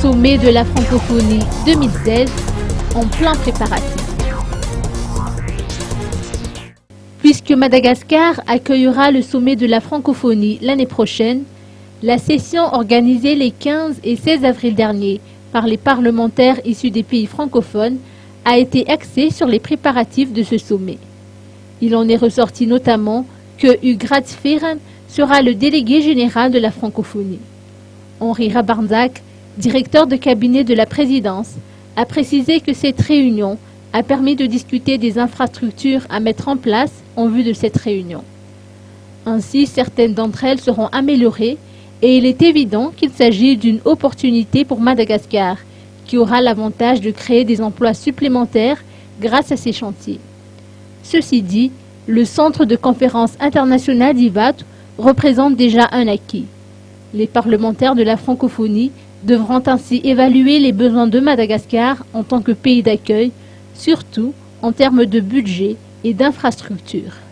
sommet de la francophonie 2016 en plein préparatif. Puisque Madagascar accueillera le sommet de la francophonie l'année prochaine, la session organisée les 15 et 16 avril dernier par les parlementaires issus des pays francophones a été axée sur les préparatifs de ce sommet. Il en est ressorti notamment que Hugues Ratsferen sera le délégué général de la francophonie. Henri Rabarnzak, directeur de cabinet de la présidence, a précisé que cette réunion a permis de discuter des infrastructures à mettre en place en vue de cette réunion. Ainsi, certaines d'entre elles seront améliorées et il est évident qu'il s'agit d'une opportunité pour Madagascar, qui aura l'avantage de créer des emplois supplémentaires grâce à ces chantiers. Ceci dit, le centre de conférence internationale d'Ivat représente déjà un acquis. Les parlementaires de la francophonie devront ainsi évaluer les besoins de Madagascar en tant que pays d'accueil, surtout en termes de budget et d'infrastructures.